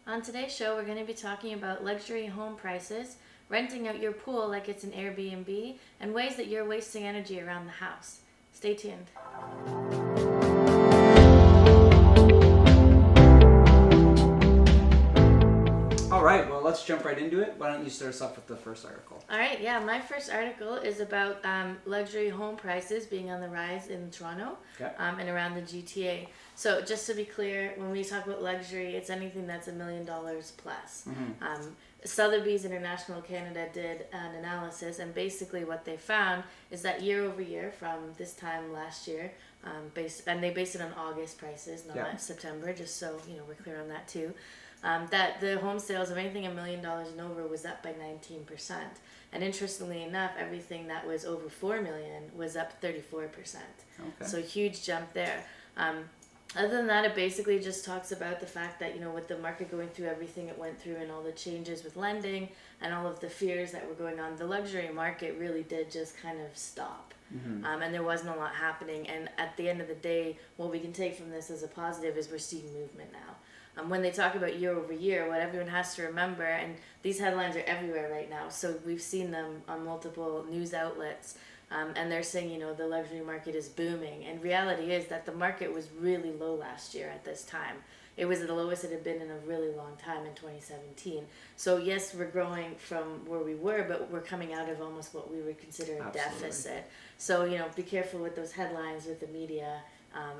On today's show, we're going to be talking about luxury home prices, renting out your pool like it's an Airbnb, and ways that you're wasting energy around the house. Stay tuned. All right, well, let's jump right into it. Why don't you start us off with the first article? All right, my first article is about luxury home prices being on the rise in Toronto and around the GTA. So just to be clear, when we talk about luxury, it's anything that's $1 million plus. Mm-hmm. Sotheby's International Canada did an analysis, and basically what they found is that year over year from this time last year, and they based it on August prices, not September, just so we're clear on that too. That the home sales of anything $1 million and over was up by 19%. And interestingly enough, everything that was over $4 million was up 34%. Okay. So huge jump there. Other than that, it basically just talks about the fact that, with the market going through everything it went through and all the changes with lending and all of the fears that were going on, the luxury market really did just kind of stop. Mm-hmm. And there wasn't a lot happening. And at the end of the day, what we can take from this as a positive is we're seeing movement now. When they talk about year over year, what everyone has to remember, and these headlines are everywhere right now, so we've seen them on multiple news outlets, and they're saying, the luxury market is booming. And reality is that the market was really low last year at this time. It was the lowest it had been in a really long time in 2017. So yes, we're growing from where we were, but we're coming out of almost what we would consider a deficit. So, be careful with those headlines with the media.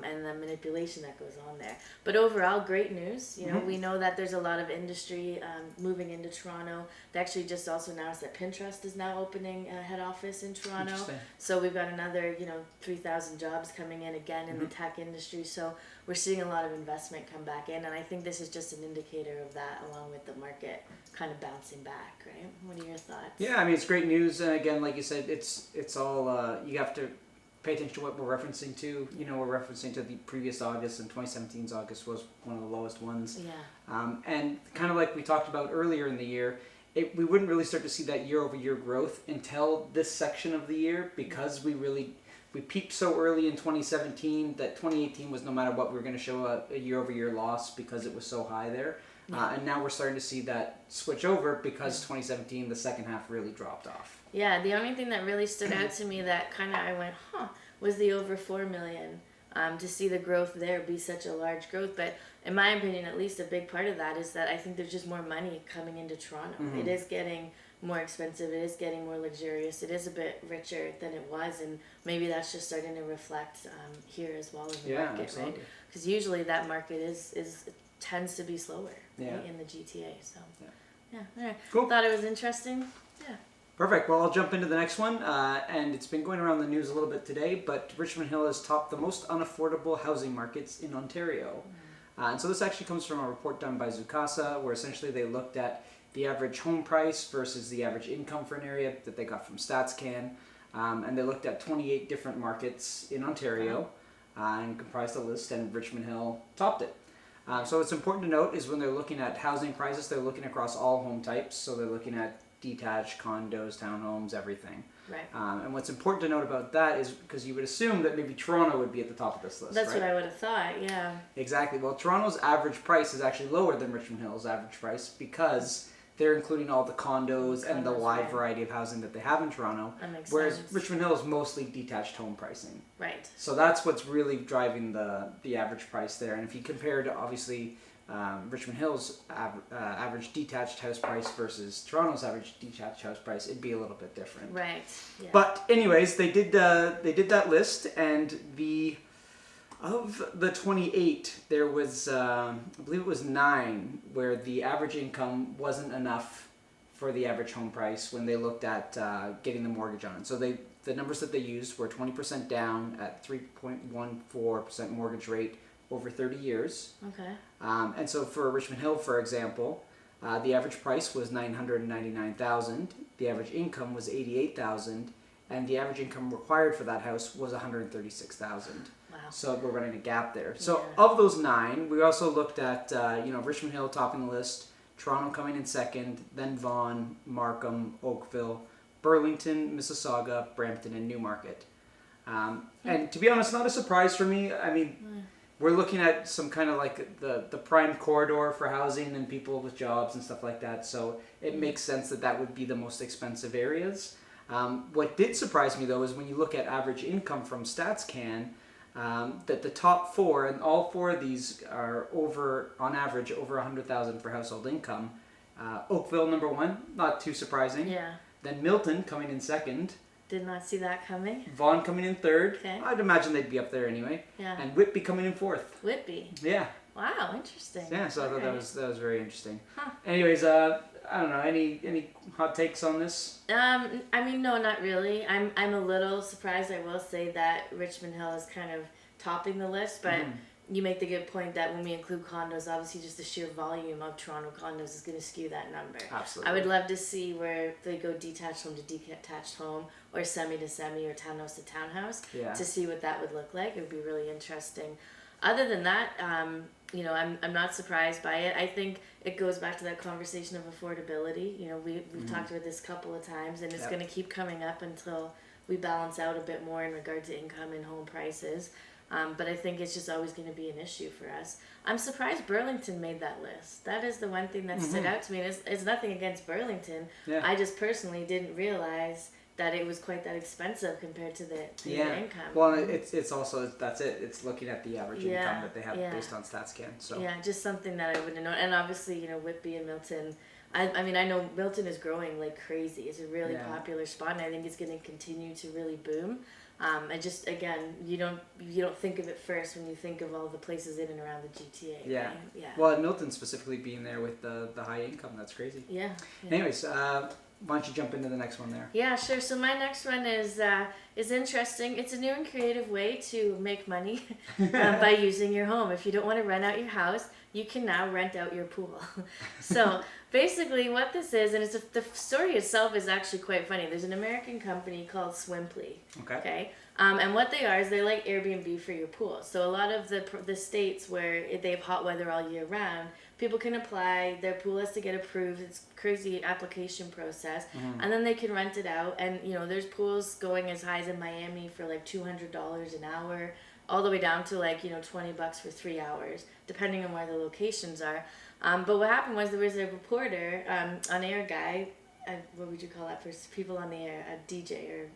And the manipulation that goes on there. But overall, great news. We know that there's a lot of industry moving into Toronto. They actually just also announced that Pinterest is now opening a head office in Toronto. So we've got another, 3,000 jobs coming in again in the tech industry. So we're seeing a lot of investment come back in. And I think this is just an indicator of that, along with the market kind of bouncing back, right? What are your thoughts? Yeah, it's great news. And again, like you said, it's all, you have to pay attention to what we're referencing to. We're referencing to the previous August, and 2017's August was one of the lowest ones. Yeah. And kind of like we talked about earlier in the year, we wouldn't really start to see that year-over-year growth until this section of the year, because we peaked so early in 2017 that 2018 was, no matter what, we were going to show a year-over-year loss because it was so high there. Yeah. And now we're starting to see that switch over because 2017, the second half really dropped off. Yeah, the only thing that really stood out to me that kind of I went, was the over 4 million. To see the growth there be such a large growth. But in my opinion, at least a big part of that is that I think there's just more money coming into Toronto. Mm-hmm. It is getting more expensive. It is getting more luxurious. It is a bit richer than it was. And maybe that's just starting to reflect here as well in the market, absolutely. Right? Because usually that market tends to be slower right, in the GTA. So, all right. Cool. Thought it was interesting. Yeah. Perfect. Well, I'll jump into the next one, and it's been going around the news a little bit today, but Richmond Hill has topped the most unaffordable housing markets in Ontario. And so this actually comes from a report done by Zoocasa, where essentially they looked at the average home price versus the average income for an area that they got from StatsCan, and they looked at 28 different markets in Ontario and comprised a list, and Richmond Hill topped it. So what's important to note is when they're looking at housing prices, they're looking across all home types, so they're looking at detached, condos, townhomes, everything. Right. And what's important to note about that is because you would assume that maybe Toronto would be at the top of this list. That's right? What I would have thought, yeah. Exactly. Well, Toronto's average price is actually lower than Richmond Hill's average price because they're including all the condos and the wide variety of housing that they have in Toronto. That makes whereas sense. Richmond Hill is mostly detached home pricing. Right. So that's what's really driving the average price there. And if you compare to, obviously, Richmond Hill's average detached house price versus Toronto's average detached house price, it'd be a little bit different. Right. Yeah. But anyways, they did that list, and of the 28, there was I believe it was 9 where the average income wasn't enough for the average home price when they looked at getting the mortgage on it. So the numbers that they used were 20% down at 3.14% mortgage rate over 30 years. Okay. And so for Richmond Hill, for example, the average price was $999,000, the average income was $88,000, and the average income required for that house was $136,000. Wow. So we're running a gap there. So of those 9, we also looked at Richmond Hill topping the list, Toronto coming in second, then Vaughan, Markham, Oakville, Burlington, Mississauga, Brampton, and Newmarket. And to be honest, not a surprise for me. I mean, we're looking at some kind of like the prime corridor for housing and people with jobs and stuff like that. So it makes sense that would be the most expensive areas. What did surprise me though is when you look at average income from StatsCan, that the top 4, and all 4 of these are on average over 100,000 for household income. Oakville number 1, not too surprising. Yeah. Then Milton coming in second. Did not see that coming. Vaughan coming in third. Okay. I'd imagine they'd be up there anyway. Yeah. And Whitby coming in fourth. Whitby. Yeah. Wow, interesting. Yeah, so I thought that was very interesting. Huh. Anyways, I don't know, any hot takes on this? I mean, no, not really. I'm a little surprised. I will say that Richmond Hill is kind of topping the list, but you make the good point that when we include condos, obviously just the sheer volume of Toronto condos is going to skew that number. Absolutely. I would love to see where they go detached home to detached home, or semi to semi, or townhouse to townhouse, to see what that would look like. It would be really interesting. Other than that, you know, I'm not surprised by it. I think it goes back to that conversation of affordability. You know, we've talked about this a couple of times, and it's going to keep coming up until we balance out a bit more in regard to income and home prices. But I think it's just always going to be an issue for us. I'm surprised Burlington made that list. That is the one thing that stood out to me. And it's nothing against Burlington. Yeah. I just personally didn't realize that it was quite that expensive compared to the income. Well, it's also, that's it. It's looking at the average income that they have based on StatsCan. So yeah, just something that I wouldn't know. And obviously, you know, Whitby and Milton. I mean, I know Milton is growing like crazy. It's a really popular spot, and I think it's going to continue to really boom. And just again, you don't think of it first when you think of all the places in and around the GTA. Yeah. Right? Yeah. Well, Milton specifically being there with the high income, that's crazy. Yeah. Anyways, why don't you jump into the next one there? Yeah, sure. So my next one is interesting. It's a new and creative way to make money by using your home. If you don't want to rent out your house, you can now rent out your pool. So basically what this is, and the story itself is actually quite funny. There's an American company called Swimply. Okay. And what they are is they're like Airbnb for your pool. So a lot of the states where they have hot weather all year round, people can apply, their pool has to get approved. It's a crazy application process. And then they can rent it out. And, you know, there's pools going as high as in Miami for like $200 an hour, all the way down to like, you know, $20 for 3 hours, depending on where the locations are. But what happened was there was a reporter, on-air guy, what would you call that for people on the air, a DJ or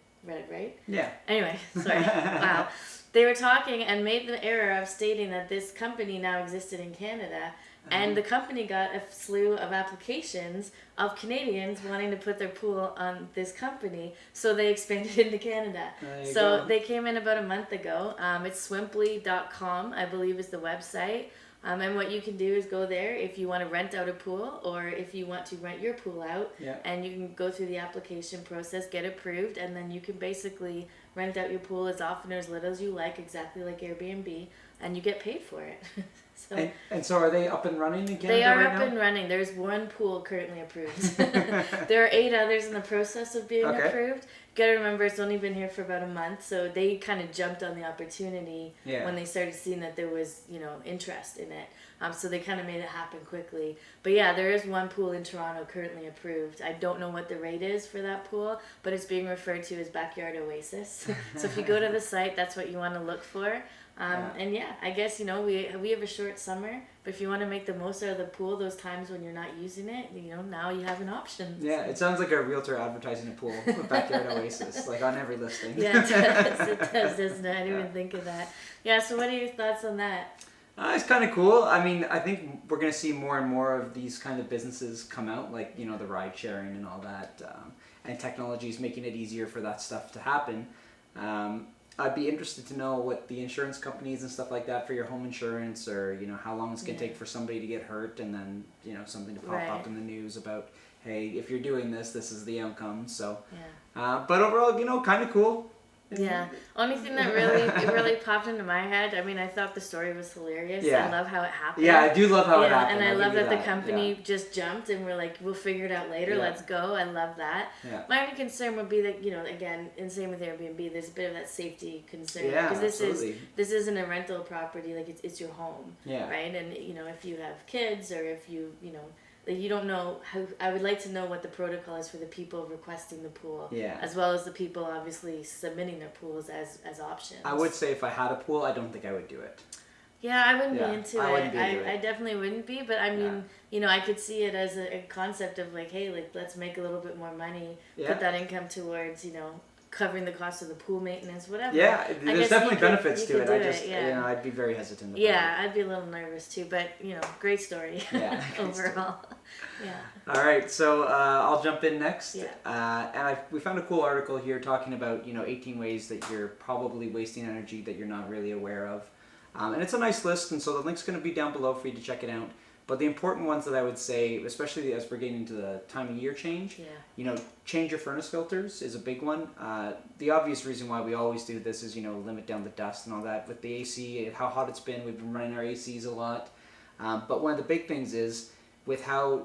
right? Yeah. Anyway, sorry. Wow. They were talking and made the error of stating that this company now existed in Canada. And the company got a slew of applications of Canadians wanting to put their pool on this company, so they expanded into Canada. So they came in about a month ago. It's swimply.com, I believe is the website. And what you can do is go there if you want to rent out a pool, or if you want to rent your pool out, and you can go through the application process, get approved, and then you can basically rent out your pool as often or as little as you like, exactly like Airbnb, and you get paid for it. So, and so are they up and running in Canada They are right up now? and running. There's one pool currently approved. There are 8 others in the process of being approved. You gotta remember, it's only been here for about a month, so they kind of jumped on the opportunity when they started seeing that there was, you know, interest in it. So they kind of made it happen quickly. But yeah, there is one pool in Toronto currently approved. I don't know what the rate is for that pool, but it's being referred to as Backyard Oasis. So if you go to the site, that's what you want to look for. And yeah, I guess, you know, we have a short summer, but if you want to make the most out of the pool, those times when you're not using it, you know, now you have an option. Yeah, it sounds like a realtor advertising a pool, a Backyard Oasis, like on every listing. Yeah, it does, doesn't it? I didn't even think of that. Yeah, so what are your thoughts on that? It's kind of cool. I mean, I think we're going to see more and more of these kind of businesses come out, like, you know, the ride sharing and all that, and technology is making it easier for that stuff to happen. I'd be interested to know what the insurance companies and stuff like that for your home insurance, or, you know, how long it's going to take for somebody to get hurt, and then, you know, something to pop up in the news about, hey, if you're doing this, this is the outcome. So, but overall, you know, kind of cool. Yeah. Only thing that really popped into my head, I mean, I thought the story was hilarious. I love how it happened. Yeah, I do love how it happened. And I love that the company just jumped and we're like, we'll figure it out later. Let's go. I love that. My only concern would be that, you know, again, and same with Airbnb, there's a bit of that safety concern. Because this isn't a rental property, like it's your home. Right? And, you know, if you have kids, or if you know, like, you don't know how. I would like to know what the protocol is for the people requesting the pool, as well as the people obviously submitting their pools as options. I would say if I had a pool, I don't think I would do it. Yeah, I wouldn't be into I it. wouldn't be into it. I definitely wouldn't be, but I mean, you know, I could see it as a concept of like, hey, like let's make a little bit more money, put that income towards, you know, covering the cost of the pool maintenance, whatever. Yeah, there's definitely benefits to it. I just, you know, I'd be very hesitant about it. Yeah, I'd be a little nervous too, but you know, great story. Yeah, overall. Yeah. All right, so I'll jump in next. Yeah. And we found a cool article here talking about, you know, 18 ways that you're probably wasting energy that you're not really aware of. And it's a nice list, and so the link's going to be down below for you to check it out. But the important ones that I would say, especially as we're getting into the time of year change, you know, change your furnace filters is a big one. The obvious reason why we always do this is, you know, limit down the dust and all that. With the AC, how hot it's been, we've been running our ACs a lot. But one of the big things is, with how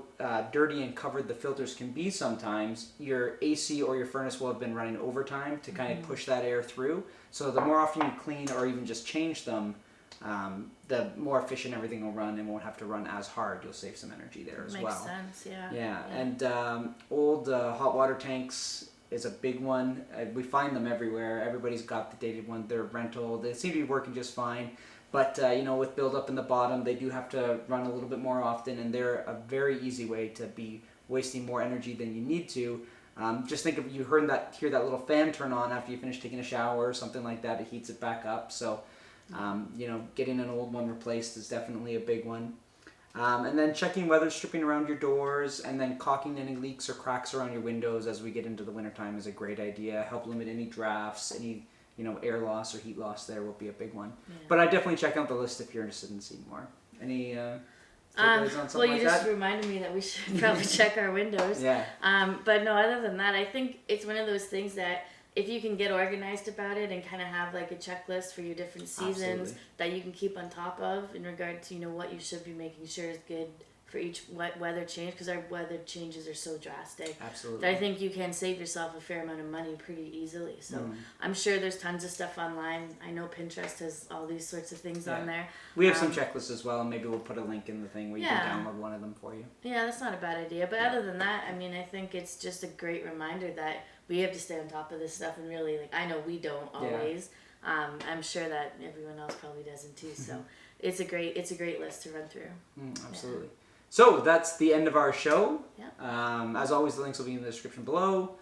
dirty and covered the filters can be sometimes, your AC or your furnace will have been running overtime to kind of push that air through. So the more often you clean or even just change them, the more efficient everything will run and won't have to run as hard. You'll save some energy there as well. Makes sense, yeah. Yeah, and old hot water tanks is a big one. We find them everywhere. Everybody's got the dated one. They're rental. They seem to be working just fine. But, you know, with buildup in the bottom, they do have to run a little bit more often, and they're a very easy way to be wasting more energy than you need to. Just think of, you hear that little fan turn on after you finish taking a shower or something like that. It heats it back up. So, you know, getting an old one replaced is definitely a big one. And then checking weather stripping around your doors, and then caulking any leaks or cracks around your windows as we get into the wintertime is a great idea. Help limit any drafts, any, you know, air loss or heat loss there will be a big one. Yeah. But I definitely check out the list if you're interested in seeing more. Any takeaways on something like that? Just reminded me that we should probably check our windows. Yeah. But no, other than that, I think it's one of those things that if you can get organized about it and kind of have like a checklist for your different seasons that you can keep on top of in regard to, you know, what you should be making sure is good for each weather change, because our weather changes are so drastic. Absolutely. That I think you can save yourself a fair amount of money pretty easily. So I'm sure there's tons of stuff online. I know Pinterest has all these sorts of things on there. We have some checklists as well, and maybe we'll put a link in the thing where you can download one of them for you. Yeah, that's not a bad idea. But other than that, I mean, I think it's just a great reminder that we have to stay on top of this stuff, and really, like, I know we don't always. I'm sure that everyone else probably doesn't too. So it's a great list to run through. Absolutely. Yeah. So that's the end of our show. Yeah. As always, the links will be in the description below.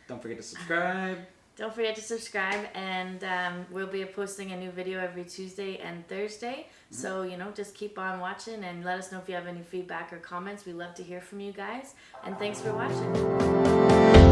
Don't forget to subscribe. Don't forget to subscribe, and we'll be posting a new video every Tuesday and Thursday. So, you know, just keep on watching and let us know if you have any feedback or comments. We love to hear from you guys. And thanks for watching.